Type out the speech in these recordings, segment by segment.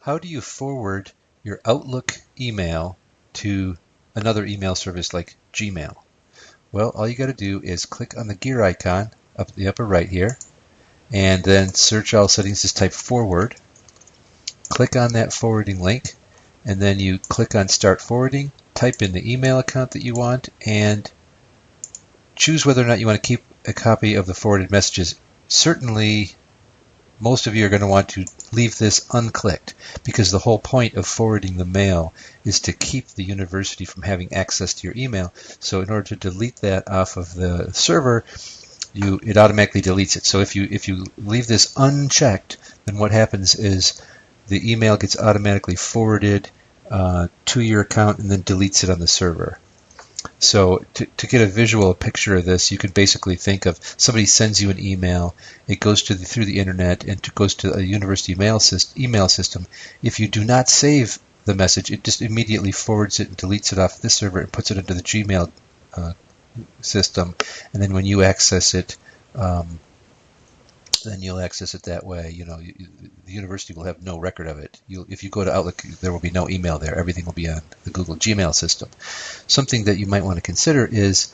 How do you forward your Outlook email to another email service like Gmail? Well, all you got to do is click on the gear icon up at the upper right here, and then search all settings, just type forward. Click on that forwarding link, and then you click on Start Forwarding, type in the email account that you want, and choose whether or not you want to keep a copy of the forwarded messages. Certainly, most of you are going to want to leave this unclicked because the whole point of forwarding the mail is to keep the university from having access to your email. So in order to delete that off of the server, it automatically deletes it. So if you leave this unchecked, then what happens is the email gets automatically forwarded to your account and then deletes it on the server. So to get a visual picture of this, you could basically think of somebody sends you an email, it goes through the internet and goes to a university email system. If you do not save the message, it just immediately forwards it and deletes it off this server and puts it into the Gmail system. And then when you access it, then you'll access it that way. The university will have no record of it. If you go to Outlook, there will be no email there. Everything will be on the Google Gmail system. Something that you might want to consider is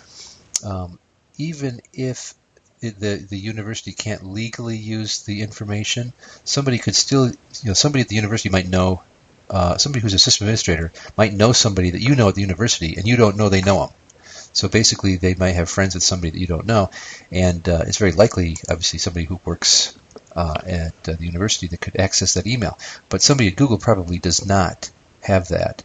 even if the university can't legally use the information, somebody could still, somebody at the university might know, somebody who's a system administrator might know somebody that you know at the university, and you don't know they know them. So basically, they might have friends with somebody that you don't know, and it's very likely, obviously, somebody who works at the university that could access that email. But somebody at Google probably does not have that.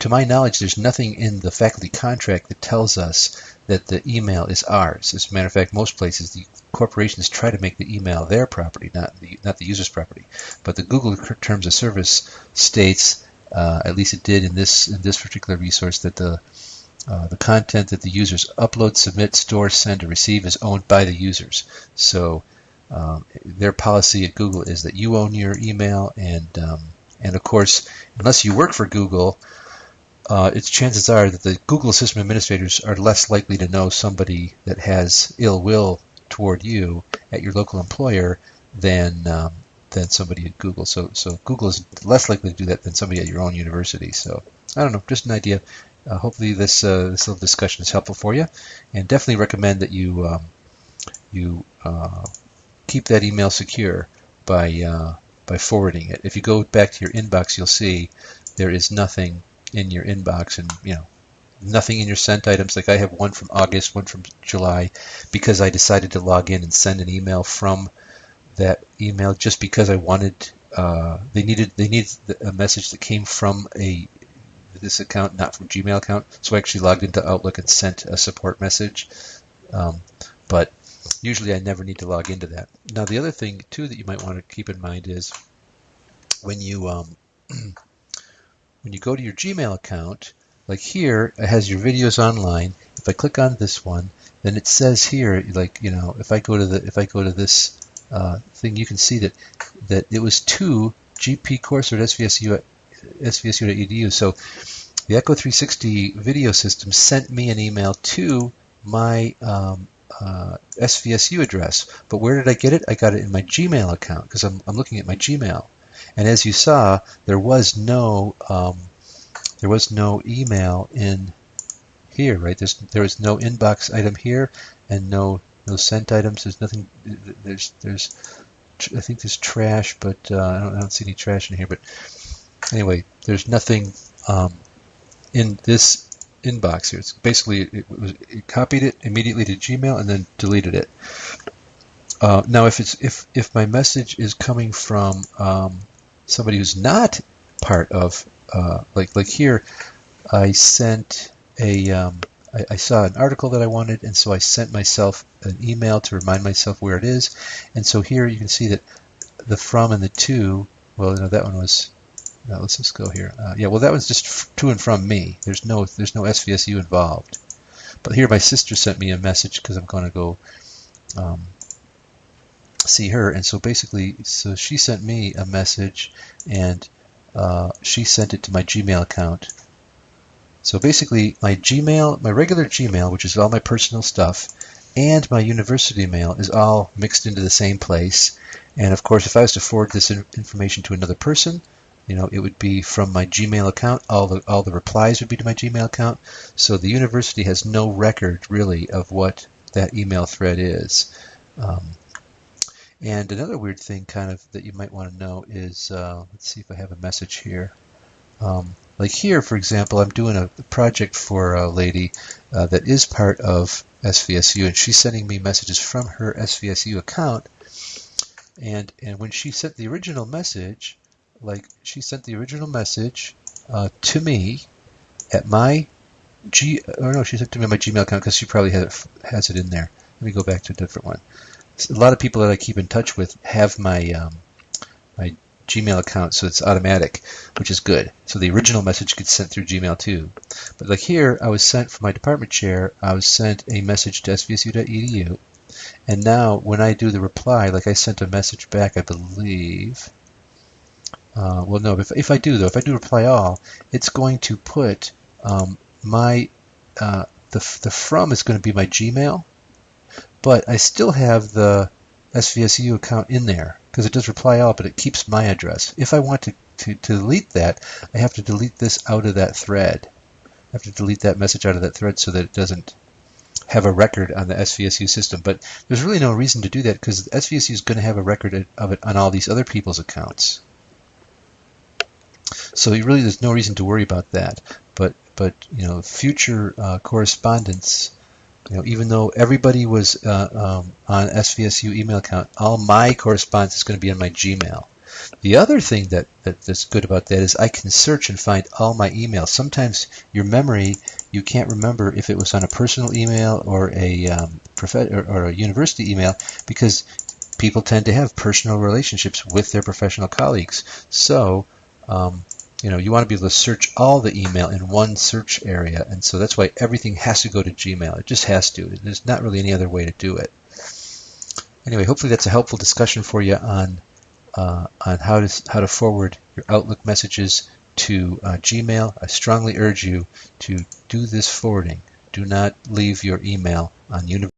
To my knowledge, there's nothing in the faculty contract that tells us that the email is ours. As a matter of fact, most places, the corporations try to make the email their property, not the user's property. But the Google Terms of Service states, at least it did in this particular resource, that the content that the users upload, submit, store, send, or receive is owned by the users. So their policy at Google is that you own your email, and of course, unless you work for Google, chances are that the Google system administrators are less likely to know somebody that has ill will toward you at your local employer than somebody at Google. So Google is less likely to do that than somebody at your own university. So I don't know, just an idea. Hopefully this little discussion is helpful for you, and definitely recommend that you keep that email secure by forwarding it. If you go back to your inbox, you'll see there is nothing in your inbox, and nothing in your sent items. Like I have one from August, one from July, because I decided to log in and send an email from that email just because I wanted. They needed a message that came from this account, not from Gmail account. So I actually logged into Outlook and sent a support message. But usually I never need to log into that. Now the other thing too that you might want to keep in mind is when you when you go to your Gmail account, like here it has your videos online. If I click on this one, then it says here, like if I go to this thing, you can see that it was to GP course at svsu.edu. So the Echo 360 video system sent me an email to my SVSU address. But where did I get it? I got it in my Gmail account because I'm looking at my Gmail. And as you saw, there was no email in here, right? There was no inbox item here, and no sent items. There's nothing. I think there's trash, but I don't see any trash in here. But anyway, there's nothing in this inbox here. It's basically it copied it immediately to Gmail and then deleted it. Now, if my message is coming from somebody who's not part of like here, I sent I saw an article that I wanted, and so I sent myself an email to remind myself where it is. And so here you can see that the from and the to, well, that one was. Now let's just go here. Yeah, well, that was just to and from me. There's no SVSU involved. But here my sister sent me a message because I'm going to go see her, and so basically, she sent me a message, and she sent it to my Gmail account. So basically, my regular Gmail, which is all my personal stuff, and my university mail is all mixed into the same place. And of course, if I was to forward this information to another person, it would be from my Gmail account. All the replies would be to my Gmail account. So the university has no record really of what that email thread is. And another weird thing kind of that you might want to know is, let's see if I have a message here. Like here, for example, I'm doing a project for a lady that is part of SVSU, and she's sending me messages from her SVSU account. And when she sent the original message, she sent the original message to me at my she sent it to me on my Gmail account because she probably has it in there. Let me go back to a different one. A lot of people that I keep in touch with have my my Gmail account, so it's automatic, which is good. So the original message gets sent through Gmail too. But like here, I was sent from my department chair, I was sent a message to svsu.edu, and now when I do the reply, like I sent a message back, I believe. Well, no, if I do reply all, it's going to put the from is going to be my Gmail, but I still have the SVSU account in there because it does reply all, but it keeps my address. If I want to delete that, I have to delete this out of that thread. I have to delete that message out of that thread so that it doesn't have a record on the SVSU system. But there's really no reason to do that because SVSU is going to have a record of it on all these other people's accounts. So really, there's no reason to worry about that. But future correspondence, even though everybody was on SVSU email account, all my correspondence is going to be on my Gmail. The other thing that's good about that is I can search and find all my emails. Sometimes your memory, you can't remember if it was on a personal email or a university email because people tend to have personal relationships with their professional colleagues. So you want to be able to search all the email in one search area, and so that's why everything has to go to Gmail. It just has to. There's not really any other way to do it. Anyway, hopefully that's a helpful discussion for you on how to forward your Outlook messages to Gmail. I strongly urge you to do this forwarding. Do not leave your email on university